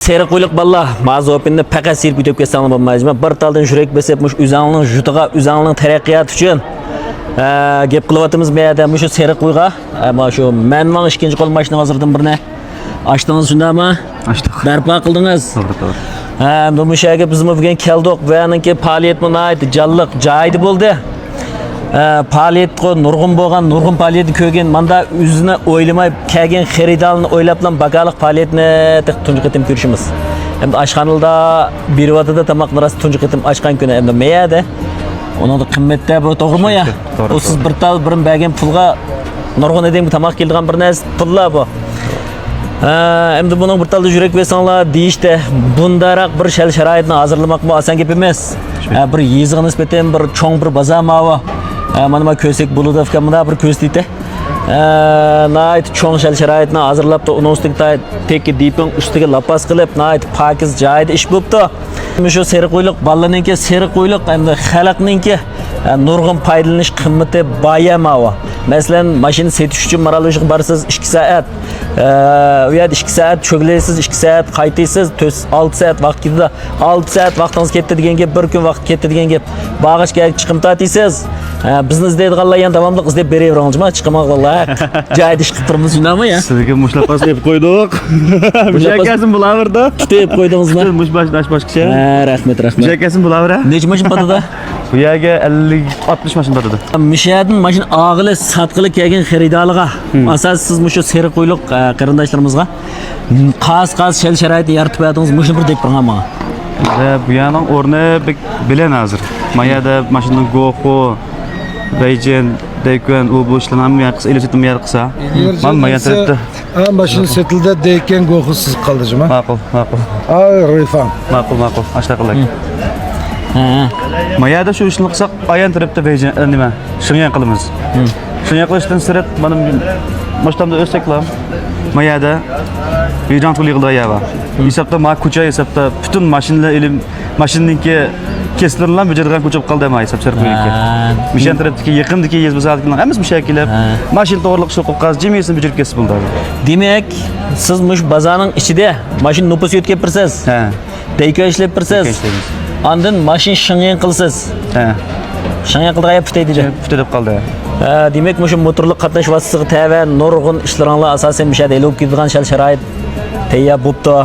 seri qo'yliq balla, mazopinni faqat serp yutib ketsangiz bo'lmaydi. Bir taldan yurak besib, mush o'zingning yutiga, o'zingning taraqqiyot uchun gap qilyapmiz bu yerda. Mush seri qo'yga, mana shu menning ikkinchi qo'l mashinani hozirdan birni ochdingiz shundaymi? Ochdik. Barpo qildingiz. To'g'ri. Bu yerga biz bugun keldik va aniki faoliyat munayt jalliq joyida bo'ldi. Faoliyatga nurg'un bo'lgan, nurg'un faoliyatni ko'rgan, menda o'zini o'ylamay kelgan xaridorni o'ylablan bagaliq faoliyatni tunji qitim ko'rishimiz. Endi oshxonada beryapti tomoqni rost tunji qitim ochgan kuni endi meyada. Onun da qimmatda bu to'g'rimi ya? O siz bir tal birin bergan pulga nurg'un edem tomoq kelgan bir narsa pullar bu. Endi buning bir talda yurak bersanglar deyishdi. Bundaroq bir sharoitni hozirlamoqmi oson gap emas. Bir yezig'i nisbatan bir cho'ng bir bozor mava. Mana ko'sak bo'ladi, mana bir ko'z deydi. Nayt cho'ng sharoitni hozirlab, uning ustiga tekki diping ustiga lapas qilib, nayt pokiz joyida ish bo'libdi. Shu seriqo'yliq balaninki seriqo'yliq endi xalqninki nurg'un foydalanish qimmati bayamava. Masalan, mashina setish uchun maralashib barsiz 2 soat. U yerda 2 soat cho'glaysiz, 2 soat qaytaysiz, 6 soat vaqt ketadi. 6 soat vaqtingiz ketdi degan gap, bir kun vaqt ketdi degan gap. Bag'ishga chiqim tatiysiz. Bizni izlaydiganlar ham davomli izlab beraveringizmi? Chiqmoqlar. Joyida ish qilib turibmiz, shundaymi ya? Sizga mushlapas deb qo'ydik. Mushakasini bo'laverdi. Tutib qo'ydingizmi? Mushbash boshqacha. Rahmat. Mushakasini bo'laveradi. Necha mashin patada? Bu yerga 50-60 mashin patada. Mishadin mashin og'ili satqili kelgan xaridorlarga, asosan siz mushu seri qo'yliq qarindoshlarimizga qas sharoit yaratib berdingiz, mushni bir deb turganman. Bu yerning o'rni bilan hozir. Mayada mashinaning go'xo Beyjen, Deyken, u bu işlerini hem yarqısa, iletim yarqısa. Ben mayan tarafta. Başını setilde Deyken goxusuz kalıcı mı? Makul. Rifan. Makul. Aşağı kalak. Mayada şu işini kısak, ayan tarafta Beyjen, nime? Şunyan kılımız. Şunyan kılıştan sırat, benim baştamda özseklam. Mayada Beyjen tuli yılda yava. Hesapta ma kucha hesapta bütün maşinninki kestirlan becergan ko'chib qoldi ama hesab sarflaydi. Mishan tarafdagi yaqindagi yezbazatlar hamma mushakillar mashina to'g'riliq shu qo'qaz jemiyasini bejarib kesib bo'ldi. Demak, siz mush bozorning ichida mashina nopus yetib birsiz. Deyka ishlab birsiz. Ondan mashina shing'in qilsiz. Shing'in qilg'ayib putaydi. Putayib qoldi. Demak, mush motorlik qatnash vositasiga tava nurg'un ishlaringlar asosan mishada elib ketgan sharoit tayyor bo'pti.